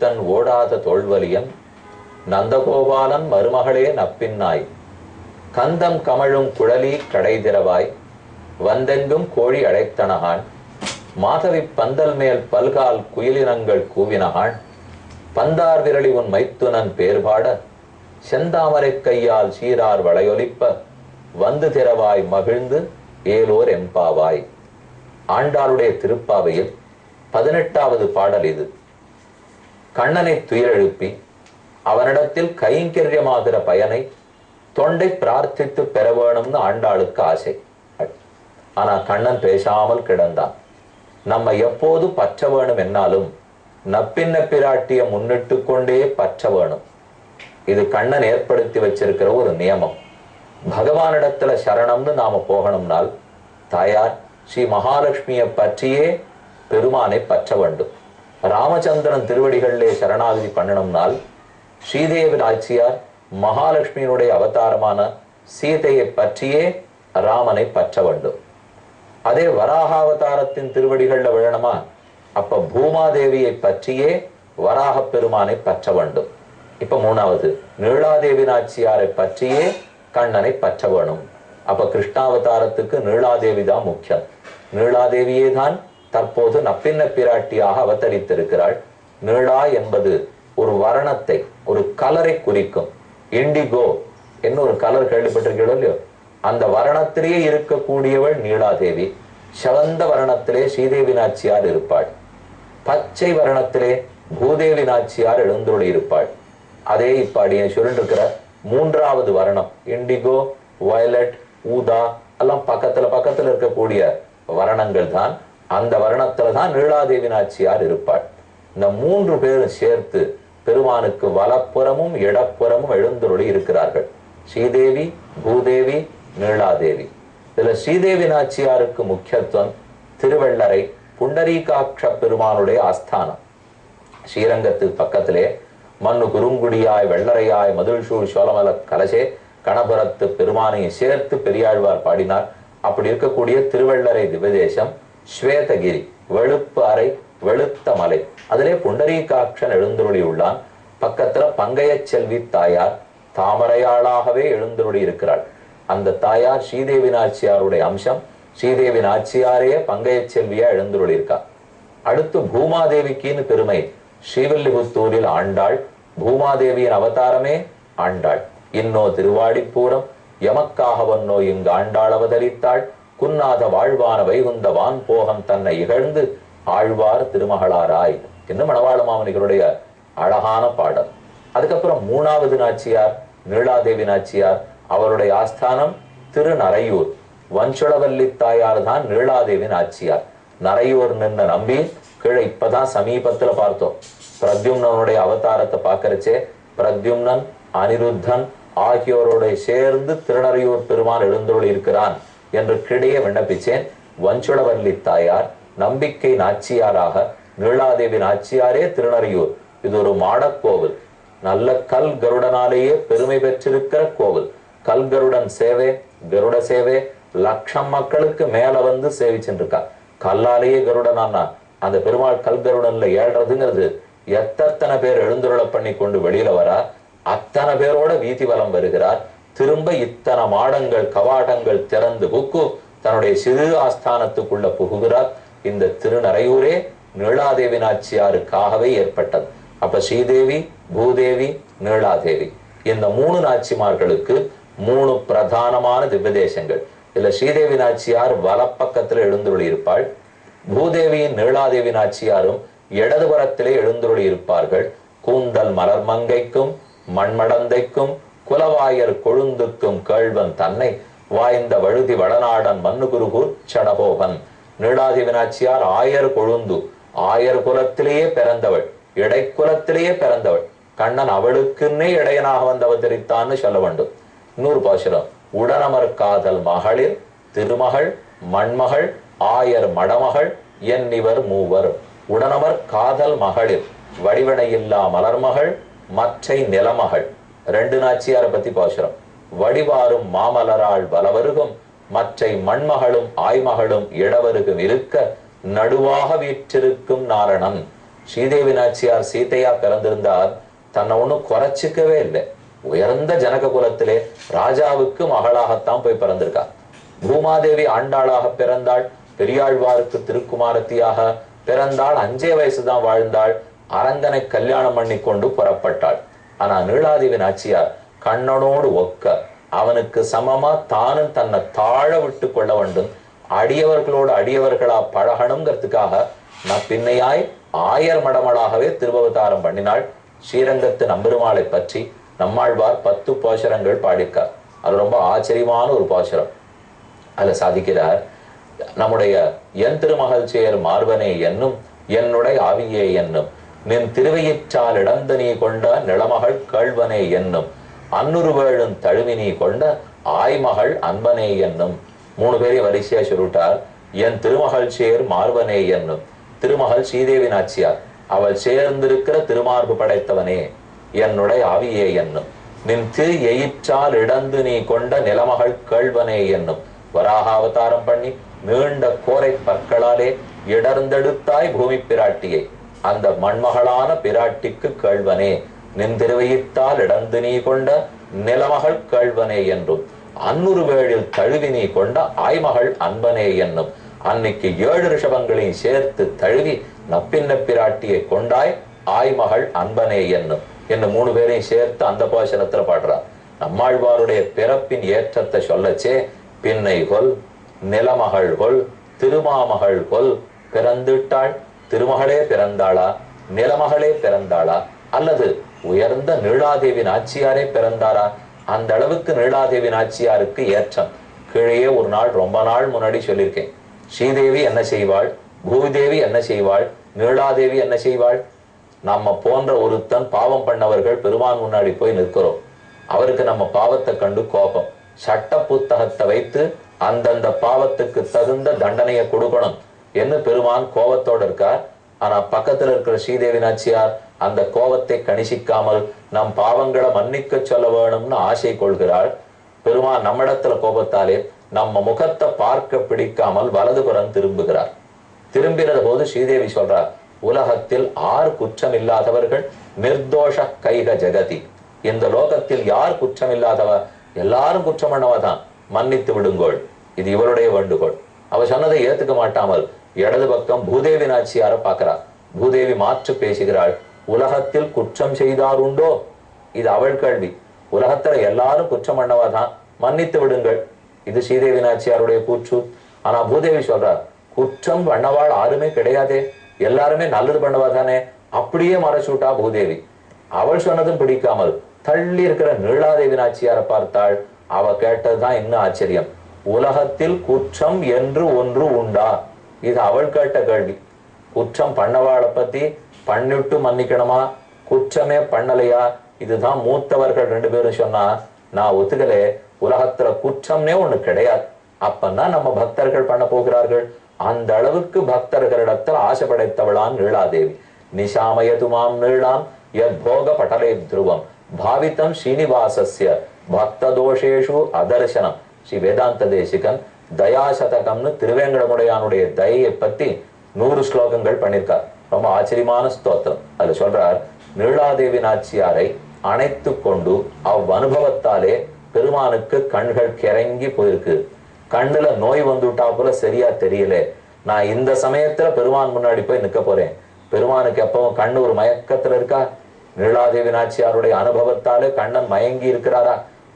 அரக்கன் ஓடாத தோல்வலியன் நந்தகோபாலன் மருமகளே நப்பின்னாய் கந்தம் கமழும் குழலி கடைதிரவாய் வந்தெங்கும் கோழி அழைத்தனகான் மாதவி பந்தல் மேல் பல்கால் குயிலினங்கள் கூவினகான் பந்தார் விரலி உன் மைத்துனன் பேர்பாட செந்தாமரை கையால் சீரார் வளையொலிப்ப வந்து திறவாய் மகிழ்ந்து ஏலோர் எம்பாவாய். ஆண்டாளுடைய திருப்பாவையில் 18வது பாடல் இது. கண்ணனை துயிலெழுப்பி அவனிடத்தில் கைங்கரியமாகிற பயனை தொண்டை பிரார்த்தித்து பெற வேணும்னு ஆண்டாளுக்கு ஆசை. ஆனா கண்ணன் பேசாமல் கிடந்தான். நம்ம எப்போது பற்ற வேணும் என்னாலும் நப்பின்ன பிராட்டிய முன்னிட்டு கொண்டே பற்ற வேணும். இது கண்ணன் ஏற்படுத்தி வச்சிருக்கிற ஒரு நியமம். பகவானிடத்துல சரணம்னு நாம போகணும்னால் தாயார் ஸ்ரீ மகாலட்சுமியை பற்றியே பெருமானை பற்ற வேண்டும். ராமச்சந்திரன் திருவடிகளிலே சரணாகதி பண்ணணும்னால் ஸ்ரீதேவி நாச்சியார் மகாலட்சுமியினுடைய அவதாரமான சீதையை பற்றியே ராமனை பற்ற வேண்டும். அதே வராகாவதாரத்தின் திருவடிகள்ல விழணுமா, அப்ப பூமாதேவியை பற்றியே வராக பெருமானை பற்ற வேண்டும். இப்ப 3வது நீலாதேவி நாச்சியாரை பற்றியே கண்ணனை பற்ற வேணும். அப்ப கிருஷ்ணாவதாரத்துக்கு நீலாதேவி தான் முக்கியம். நீலாதேவியே தான் தற்போது நப்பின்ன பிராட்டியாக அவதரித்திருக்கிறாள். நீளா என்பது ஒரு வர்ணத்தை, ஒரு கலரை குறிக்கும். இண்டிகோ என்ன ஒரு கலர் கேள்விப்பட்டிருக்கீங்களோ இல்லையோ, அந்த வர்ணத்திலேயே இருக்கக்கூடியவள் நீலாதேவி. சிவந்த வர்ணத்திலே ஸ்ரீதேவி நாச்சியார் இருப்பாள். பச்சை வர்ணத்திலே பூதேவி நாச்சியார் எழுந்தொழி இருப்பாள். அதே இப்ப அடியன் சொல்லிருக்கிற 3வது வர்ணம் இண்டிகோ, வயலட், ஊதா எல்லாம் பக்கத்துல இருக்கக்கூடிய வர்ணங்கள் தான். அந்த வர்ணத்துல தான் நீலாதேவி நாச்சியார் இருப்பாள். இந்த 3 பேரும் சேர்த்து பெருமானுக்கு வலப்புறமும் இடப்புறமும் எழுந்தொழி இருக்கிறார்கள். ஸ்ரீதேவி, பூதேவி, நீலாதேவி. இதுல ஸ்ரீதேவி நாச்சியாருக்கு முக்கியத்துவம் திருவள்ளரை புண்டரீகாட்ச பெருமானுடைய ஆஸ்தானம். ஸ்ரீரங்கத்துக்கு பக்கத்திலே மண்ணு குறுங்குடியாய் வெள்ளரையாய் மதுள்சூழ் சோழமல கலசே கணபுரத்து பெருமானையும் சேர்த்து பெரியாழ்வார் பாடினார். அப்படி இருக்கக்கூடிய திருவள்ளரை திவ்யதேசம் ஸ்வேதகிரி, வெளுப்பு அறை, வெளுத்த மலை. அதிலே புண்டரீகாட்சன் எழுந்தருளி உள்ளான். பக்கத்துல பங்கைய செல்வி தாயார் தாமரையாளாகவே எழுந்தருளி இருக்கிறாள். அந்த தாயார் ஸ்ரீதேவி நாச்சியாருடைய அம்சம். ஸ்ரீதேவி நாச்சியாரே பங்கைய செல்வியா எழுந்தருளி இருக்கா. அடுத்து பூமாதேவிக்குன்னு பெருமை. ஸ்ரீவில்லிபுத்தூரில் ஆண்டாள். பூமாதேவியின் அவதாரமே ஆண்டாள். இன்னோ திருவாடிப்பூரம் எமக்காகவன்னோ இங்கு ஆண்டாள் அவதரித்தாள். குன்னாத வாழ்வான வைகுந்த வான் போகம் தன்னை இகழ்ந்து ஆழ்வார் திருமகளாராய் என்று மணவாள மாமனிகளுடைய அழகான பாடல். அதுக்கப்புறம் 3வது நாச்சியார் நீலாதேவி நாச்சியார். அவருடைய ஆஸ்தானம் திருநரையூர். வஞ்சுளவல்லி தாயார் தான் நீலாதேவி நாச்சியார். நரையூர் நின்ன நம்பி கீழே இப்பதான் சமீபத்துல பார்த்தோம். பிரத்யும்னனுடைய அவதாரத்தை பார்க்கறச்சே பிரத்யும்னன், அனிருத்தன் ஆகியோரோட சேர்ந்து திருநரையூர் பெருமான் எழுந்தருளி இருக்கிறான் என்று கிடையே விண்ணப்பிச்சேன். வஞ்சுளவல்லி தாயார் நம்பிக்கை நாச்சியாராக, நீலாதேவி நாச்சியாரே திருநரையூர். இது ஒரு மாடக்கோவில். நல்ல கல் கருடனாலேயே பெருமை பெற்றிருக்கிற கோவில். கல் கருடன் சேவை, கருட சேவை லட்சம் மக்களுக்கு மேல வந்து சேவிச்சுருக்கா. கல்லாலேயே கருடனானா அந்த பெருமாள் கல் கருடன்ல ஏழ்றதுங்கிறது எத்தனை பேர் எழுந்துருள பண்ணி கொண்டு வெளியில வரா. அத்தனை பேரோட வீதி வலம் வருகிறார். திரும்ப இத்தனை மாடங்கள் கவாடங்கள் திறந்து புக்கு தன்னுடைய சிறு ஆஸ்தானத்துக்குள்ள புகுகிறார். இந்த திருநரையூரே நீலாதேவி நாச்சியாருக்காகவே ஏற்பட்டது. அப்ப ஸ்ரீதேவி, பூதேவி, நீலாதேவி இந்த 3 நாச்சிமார்களுக்கு 3 பிரதானமான திவ்யதேசங்கள். இதுல ஸ்ரீதேவி நாச்சியார் வலப்பக்கத்துல எழுந்துருளி இருப்பாள். பூதேவியின் நீலாதேவி நாச்சியாரும் இடதுபுறத்திலே எழுந்துருளி இருப்பார்கள். கூந்தல் மலர் மங்கைக்கும் மண்மடந்தைக்கும் குலவாயர் கொழுந்துக்கும் கேழ்வன் தன்னை வாய்ந்த வழுதி வடநாடன் மன்னுகுருகூர் சடபோகன். நீலாதேவி நாச்சியார் ஆயர் கொழுந்து, ஆயர் குலத்திலேயே பிறந்தவள், இடைக்குலத்திலேயே பிறந்தவள். கண்ணன் அவளுக்குன்னே இடையனாக வந்து அவதரித்தான்னு சொல்ல வேண்டும். இன்னொரு பாசுரம், உடனமர் காதல் மகளிர் திருமகள் மண்மகள் ஆயர் மடமகள் என் இவர் மூவர். உடனமர் காதல் மகளிர் வடிவனையில்லா மலர்மகள் மற்றை நிலமகள். 2 நாச்சியாரை பத்தி பாசுரம். வடிவாரும் மாமலராள் வலவருகும் மற்றை மண்மகளும் ஆய்மகளும் இடவருகும் இருக்க நடுவாக வீற்றிருக்கும் நாரணன். ஸ்ரீதேவி நாச்சியார் சீதையா பிறந்திருந்தால் தன்னை ஒண்ணும் குறைச்சிக்கவே இல்லை. உயர்ந்த ஜனக குலத்திலே ராஜாவுக்கு மகளாகத்தான் போய் பிறந்திருக்கா. பூமாதேவி ஆண்டாளாக பிறந்தாள். பெரியாழ்வாருக்கு திருக்குமாரத்தியாக பிறந்தாள். 5 வயசுதான் வாழ்ந்தாள். அரங்கனை கல்யாணம் பண்ணி கொண்டு புறப்பட்டாள். ஆனா நீலாதேவி நாச்சியார் கண்ணனோடு ஒக்க அவனுக்கு சமமா தானும் தன்னை தாழ விட்டு கொள்ள வேண்டும், அடியவர்களோடு அடியவர்களா பழகணுங்கிறதுக்காக நான் பின்னையாய் ஆயர் மடமளாகவே திருவவதாரம் பண்ணினாள். ஸ்ரீரங்கத்து நம்பெருமாளை பற்றி நம்மாழ்வார் 10 பாசுரங்கள் பாடிக்கார். அது ரொம்ப ஆச்சரியமான ஒரு பாசுரம். அதுல சாதிக்கிறார், நம்முடைய என் திருமகள் சேர் மார்பனே என்னும் என்னுடைய ஆவியே என்னும் நின் திருவையிற்றால் இடந்து நீ கொண்ட நிலமகள் கேழ்வனே என்னும் அன்னுருவேழும் தழுவி நீ கொண்ட ஆய்மகள் அன்பனே என்னும். 3 பேரையும் வரிசையா சொல்லிட்டார். என் திருமகள் சேர் மார்பனே என்னும், திருமகள் ஸ்ரீதேவி நாச்சியார், அவள் சேர்ந்திருக்கிற திருமார்பு படைத்தவனே. என்னுடைய ஆவியே என்னும் நின் திரு எயிற்றால் இடந்து நீ கொண்ட நிலமகள் கேழ்வனே என்னும். வராக அவதாரம் பண்ணி நீண்ட கோரை பற்களாலே இடர்ந்தெடுத்தாய் பூமி பிராட்டியை, அந்த மண்மகளான பிராட்டிக்கு கேழ்வனே. நின் திருவையிட்டால் இடந்து நீ கொண்ட நிலமகள் கேழ்வனே என்றும் அன்னுருவேழில் தழுவி நீ கொண்ட ஆய்மகள் அன்பனே என்னும். அன்னைக்கு 7 ரிஷபங்களையும் சேர்த்து தழுவி நப்பின்ன பிராட்டியை கொண்டாய் ஆய்மகள் அன்பனே என்னும் என்று 3 பேரையும் சேர்த்து அந்த பாசனத்துல பாடுறார். நம்மாழ்வாருடைய பிறப்பின் ஏற்றத்தை சொல்லச்சே, பின்னை கொல் நிலமகள் கொல் திருமாமகள் கொல் பிறந்துட்டாள். திருமகளே பிறந்தாளா, நிலமகளே பிறந்தாளா, அல்லது உயர்ந்த நீலாதேவி நாச்சியாரே பிறந்தாரா? அந்த அளவுக்கு நீலாதேவி நாச்சியாருக்கு ஏற்றம். கீழே ஒரு நாள் ரொம்ப நாள் முன்னாடி சொல்லியிருக்கேன். ஸ்ரீதேவி என்ன செய்வாள், பூதேவி என்ன செய்வாள், நீலாதேவி என்ன செய்வாள்? நம்ம போன்ற ஒருத்தன் பாவம் பண்ணவர்கள் பெருமான் முன்னாடி போய் நிற்கிறோம். அவருக்கு நம்ம பாவத்தை கண்டு கோபம், சட்ட புத்தகத்தை வைத்து அந்தந்த பாவத்துக்கு தகுந்த தண்டனையை கொடுக்கணும் என்று பெருமான் கோபத்தோடு இருக்கார். ஆனா பக்கத்துல இருக்கிற ஸ்ரீதேவி நாச்சியார் அந்த கோபத்தை கணிசிக்காமல் நம் பாவங்களை மன்னிக்க சொல்ல வேணும்னு ஆசை கொள்கிறாள். பெருமான் நம்மிடத்துல கோபத்தாலே நம்ம முகத்தை பார்க்க பிடிக்காமல் வலதுபுறம் திரும்புகிறார். திரும்பினது போது ஸ்ரீதேவி சொல்றார், உலகத்தில் 6 குற்றம் இல்லாதவர்கள் நிர்தோஷ கைக ஜெகதி. இந்த லோகத்தில் யார் குற்றம் இல்லாதவ? எல்லாரும் குற்றம் பண்ணவதான், மன்னித்து விடுங்கோள். இது இவருடைய வேண்டுகோள். அவ சொன்னதை ஏத்துக்க மாட்டாமல் இடது பக்கம் பூதேவி நாச்சியார பார்க்கிறார். பூதேவி மாற்று பேசுகிறாள். உலகத்தில் குற்றம் செய்தார் உண்டோ? இது அவள் கேள்வி. உலகத்துல எல்லாரும் குற்றம் பண்ணவாதான், மன்னித்து விடுங்கள். இது ஸ்ரீதேவி நாச்சியாருடைய கூற்று. ஆனா பூதேவி சொல்றார், குற்றம் பண்ணவாள் யாருமே கிடையாதே, எல்லாருமே நல்லது பண்ணவாதானே. அப்படியே மறைச்சுட்டா பூதேவி. அவள் சொன்னதும் பிடிக்காமல் தள்ளி இருக்கிற நீலாதேவி நாச்சியார பார்த்தாள். அவ கேட்டதுதான் இன்னும் ஆச்சரியம். உலகத்தில் குற்றம் என்று ஒன்று உண்டா? இது அவள் கேட்ட கேள்வி. குற்றம் பண்ணவாளை பத்தி பண்ணிட்டு மன்னிக்கணுமா, குற்றமே பண்ணலையா? இதுதான் மூத்தவர்கள் 2 பேரும் சொன்னா நான் ஒத்துக்கலே. உலகத்துல குற்றம்னே ஒண்ணு கிடையாது. அப்பன்னா நம்ம பக்தர்கள் பண்ண போகிறார்கள். அந்த அளவுக்கு பக்தர்களிடத்தில் ஆசை படைத்தவளான் நீலாதேவி. நிஷாமயதுமாம் நீளாம் யத் போக பட்டலே துருவம் பாவித்தம் ஸ்ரீனிவாசஸ்ய பக்த தோஷேஷு அதர்சனம். ஸ்ரீ வேதாந்த தேசிகன் தயாசதகம்னு திருவேங்கடமுடையானுடைய தயையை பத்தி 100 ஸ்லோகங்கள் பண்ணியிருக்கார். ரொம்ப ஆச்சரியமான ஸ்தோத்திரம். அதுல சொல்றார், நீலாதேவி நாச்சியாரை அணைத்து கொண்டு அவ்வனுபவத்தாலே பெருமானுக்கு கண்கள் கிறங்கி போயிருக்கு. கண்ணுல நோய் வந்துட்டா போல சரியா தெரியல. நான் இந்த சமயத்துல பெருமான் முன்னாடி போய் நிக்க போறேன். பெருமானுக்கு எப்பவும் கண்ணு ஒரு மயக்கத்துல இருக்கா? நீலாதேவி நாச்சியாருடைய அனுபவத்தாலே கண்ணன் மயங்கி இருக்கிறாரா?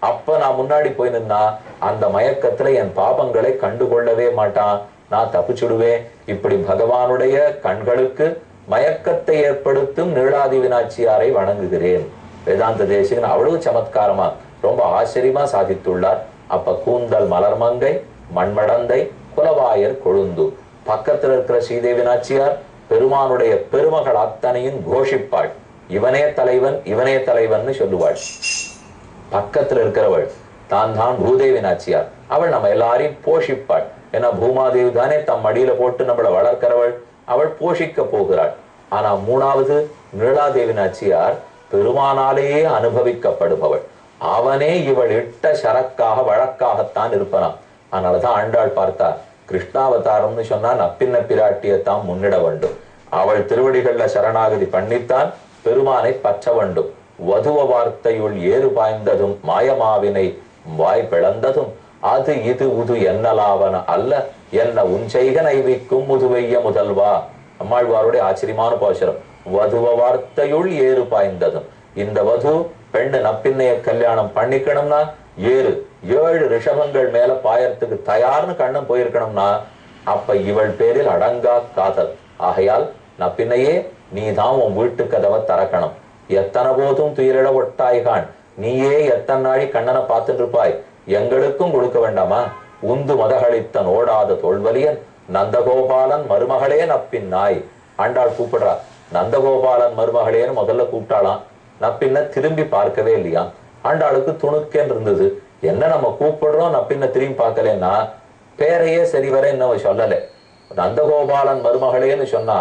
அப்ப நான் முன்னாடி போய் நின்னா அந்த மயக்கத்துல என் பாபங்களை கண்டுகொள்ளவே மாட்டான், நான் தப்பிச்சுடுவேன். இப்படி பகவானுடைய கண்களுக்கு மயக்கத்தை ஏற்படுத்தும் நீலாதேவி நாச்சியாரை வணங்குகிறேன். வேதாந்த தேசிகன் அவ்வளவு சமத்காரமா ரொம்ப ஆச்சரியமா சாதித்துள்ளார். அப்ப கூந்தல் மலர்மங்கை மண்மடந்தை குலவாயர் கொழுந்து பக்கத்துல இருக்கிற ஸ்ரீதேவி நாச்சியார் பெருமானுடைய பெருமகள் அத்தனையும் கோஷிப்பாள். இவனே தலைவன், இவனே தலைவன் சொல்லுவாள். பக்கத்துல இருக்கிறவள் தான் தான் பூதேவி நாச்சியார். அவள் நம்ம எல்லாரையும் போஷிப்பாள். ஏன்னா பூமாதேவி தானே தம் மடியில போட்டு நம்மளை வளர்க்கிறவள். அவள் போஷிக்க போகிறாள். ஆனா 3வது நீலாதேவி நாச்சியார் பெருமானாலேயே அனுபவிக்கப்படுபவள். அவனே இவள் இட்ட சரக்காக வழக்காகத்தான் இருப்பனாம். அதனாலதான் ஆண்டாள் பார்த்தார், கிருஷ்ணாவதாரம்னு சொன்னா நப்பின்ன பிராட்டியத்தான் முன்னிட வேண்டும். அவள் திருவடிகள்ல சரணாகதி பண்ணித்தான் பெருமானை பற்ற வேண்டும். வதுவ வார்த்தையுள் ஏறு பாய்ந்ததும் மாயமாவினை வாய் பிளந்ததும் அது இது உது என்னலாவன அல்ல என்ன உஞ்செய்க நைவிக்கும் முதுவைய முதல்வா. அம்மாழ்வாருடைய ஆச்சரியமான பாசுரம். வதுவ வார்த்தையுள் ஏறு பாய்ந்ததும், இந்த வது பெண்ணு நப்பின்னைய கல்யாணம் பண்ணிக்கணும்னா 7 ரிஷபங்கள் மேல பாயறதுக்கு தயார்னு கண்ணன் போயிருக்கணும்னா அப்ப இவள் பேரில் அடங்கா காதல். ஆகையால் நப்பின்னையே நீதான் உன் வீட்டு கதவை திறக்கணும். எத்தனை போதும் துயிலிட ஒட்டாய்கான், நீயே எத்தனை நாளி கண்ணனை பார்த்துட்டு இருப்பாய், எங்களுக்கும் கொடுக்க வேண்டாமா? உந்து மதகளித்தன் ஓடாத தோல்வலியன் நந்தகோபாலன் மருமகளே நப்பின்னாய். ஆண்டாள் கூப்பிடுறா, நந்தகோபாலன் மருமகளேன்னு முதல்ல கூப்பிட்டாளாம். நப்பின்ன திரும்பி பார்க்கவே இல்லையா. ஆண்டாளுக்கு துணுக்கேன்னு இருந்தது. என்ன நம்ம கூப்பிடுறோம், நப்பின்ன திரும்பி பார்க்கலன்னா பேரையே சரிவர இன்னும் சொல்லல. நந்தகோபாலன் மருமகளேன்னு சொன்னா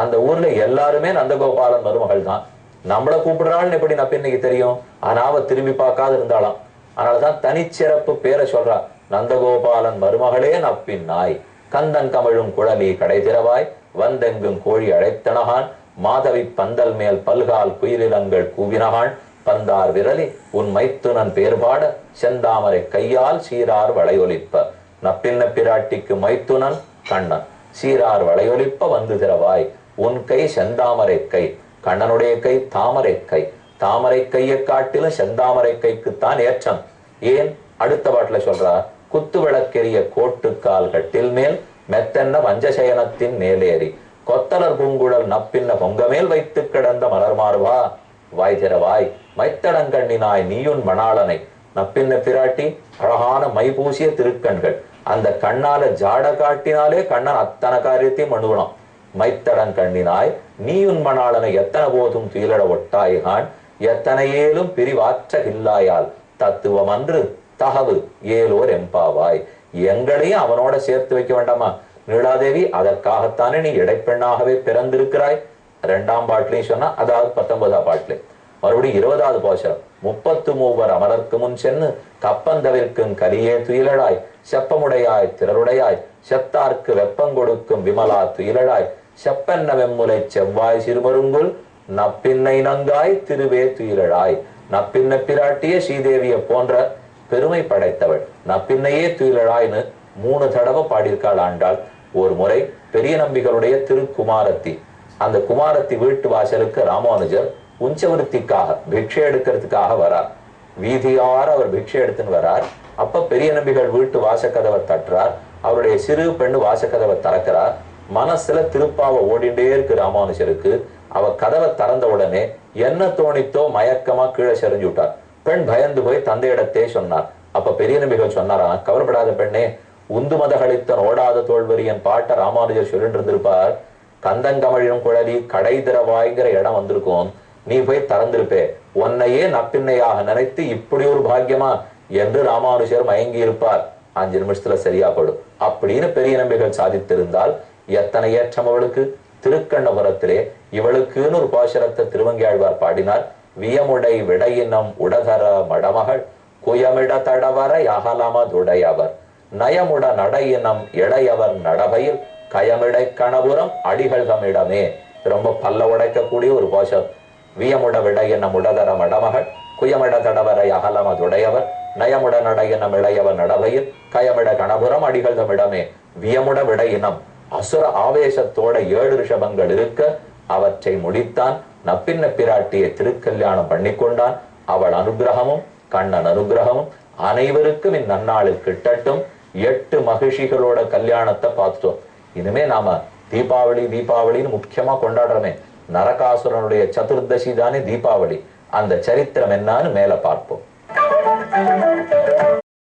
அந்த ஊர்ல எல்லாருமே நந்தகோபாலன் மருமகள் தான். நம்மள கூப்பிடுறாள்னு எப்படி நப்பின்னைக்கு தெரியும்? ஆனா அவ திரும்பி பார்க்காது இருந்தாளாம். அதனாலதான் தனிச்சிறப்பு பேரை சொல்றா. நந்தகோபாலன் மருமகளே நப்பின்னாய், கந்தன் கமழும் குழலி கடை திறவாய், வந்தெங்கும் கோழி அழைத்தனகான், மாதவி பந்தல் மேல் பல்கால் குயிலிலங்கள் கூவினகான், பந்தார் விரலி உன் மைத்துனன் பேர்பாட செந்தாமரை கையால் சீரார் வளையொலிப்ப. நப்பின்ன பிராட்டிக்கு மைத்துனன் கண்ணன், சீரார் வளையொலிப்ப வந்து திறவாய், உன் கை செந்தாமரை கை, கண்ணனுடைய கை தாமரை கை, தாமரை கையை காட்டிலும் செந்தாமரை கைக்குத்தான் ஏற்றம். ஏன்? அடுத்த பாட்டுல சொல்றா, குத்து விளக்கெரிய கோட்டுக்கால் கட்டில் மேல் மெத்தென்ன வஞ்சசயனத்தின் மேலேறி கொத்தலர் பூங்குழல் நப்பின்ன பொங்கமேல் வைத்து கிடந்த மலர் மாறுவா, வாய் திறவாய் மைத்தடங்கண்ணினாய் நீயுன் மணாளனை. நப்பின்ன பிராட்டி அழகான மை பூசிய திருக்கண்கள், அந்த கண்ணால ஜாட காட்டினாலே கண்ணன் அத்தனை காரியத்தையும் பண்ணுவலாம். மைத்தடன் கண்ணினாய் நீயுன் மணாளனை எத்தனை போதும் துயிலட ஒட்டாய்கான், எத்தனை ஏலும் பிரிவாற்ற இல்லாயால் தத்துவம் அன்று தகவு ஏலோர் எம்பாவாய். எங்களையும் அவனோட சேர்த்து வைக்க வேண்டாமா? நீலாதேவி அதற்காகத்தானே நீ இடைப்பெண்ணாகவே பிறந்திருக்கிறாய். 2ஆம் பாட்டிலையும் சொன்னா, அதாவது 19ஆம் பாட்டிலே மறுபடியும் 20வது பாசுரம். 33 அமரர்க்கு முன் சென்னு கப்பந்தவிற்கும் கலியே துயிலழாய், செப்பமுடையாய் திரருடையாய் செத்தார்க்கு வெப்பங்கொடுக்கும் விமலா துயிலழாய், செப்பென்ன வெம்முலை செவ்வாய் சிறுமருங்குல் நப்பின்னை நங்காய் திருவே துயிலழாய். நப்பின்ன பிராட்டிய ஸ்ரீதேவிய போன்ற பெருமை படைத்தவள் நப்பின்னையே துயிலழாய்னு 3 தடவை பாடியிருக்காள் ஆண்டாள். ஒரு முறை பெரிய நம்பிகளுடைய திருக்குமாரத்தி, அந்த குமாரத்தி வீட்டு வாசலுக்கு ராமானுஜர் உஞ்சவருத்திக்காக பிக்ஷை எடுக்கிறதுக்காக வரார். வீதியார அவர் பிக்ஷை எடுத்துன்னு வரார். அப்ப பெரிய நம்பிகள் வீட்டு வாசக்கதவை தட்டுறார். அவருடைய சிறு பெண்ணு வாசக்கதவை திறக்கிறார். மனசுல திருப்பாவை ஓடிண்டே இருக்கு ராமானுஜருக்கு. அவ கதவை திறந்த உடனே என்ன தோணித்தோ மயக்கமா கீழே செறிஞ்சு விட்டார். பெண் பயந்து போய் தந்தையிடத்தே சொன்னார். அப்ப பெரிய நம்பிகள் சொன்னாரா, கவலைப்படாத பெண்ணே, உந்து மதகளித்தன் ஓடாத தோல்வரியன் பாட்ட ராமானுஜர் சொல்லிட்டு இருந்திருப்பார். கந்தங்கமழியும் குழலி கடை திறவாய்ங்கிற இடம் வந்திருக்கும், நீ போய் திறந்திருப்பே, உன்னையே நப்பின்னையாக நினைத்து இப்படி ஒரு பாக்கியமா என்று ராமானுஜர் மயங்கி இருப்பார். 5 நிமிஷத்துல சரியா படும் அப்படின்னு பெரிய நம்பிகள் சாதித்திருந்தால் எத்தனை ஏற்றம் அவளுக்கு. திருக்கண்ணபுரத்திலே இவளுக்குன்னு ஒரு பாசுரத்தை திருவங்கியாழ்வார் பாடினார். வியமுடை விடையினம் உடதர மடமகள் குயமிட தடவர யகலமதுடையவர் நயமுட நடையினம் இளையவர் நடவையில் கயமிடை கணபுரம் அடிகள் தம்மிடமே. ரொம்ப பல்ல உடைக்கக்கூடிய ஒரு பாசுரம். வியமுட விடையினம் உடதர மடமகள் குயமிட தடவர யகலமதுடையவர் நயமுட நடையினம் இளையவர் நடவையில் கயமிட கணபுரம் அடிகள் தம்மிடமே. வியமுட விடையினம் அசுர ஆவேசத்தோட 7 ரிஷபங்கள் இருக்க அவற்றை முடித்தான். நப்பின்ன பிராட்டியை திருக்கல்யாணம் பண்ணி கொண்டான். அவள் அனுகிரகமும் கண்ணன் அனுகிரகமும் அனைவருக்கும் இந்நன்னாளில் கிட்டட்டும். 8 மகிழ்ச்சிகளோட கல்யாணத்தை பார்த்துட்டோம். இனிமே நாம தீபாவளின்னு முக்கியமா கொண்டாடுறோமே, நரகாசுரனுடைய சதுர்தசி தானே தீபாவளி. அந்த சரித்திரம் என்னன்னு மேல பார்ப்போம்.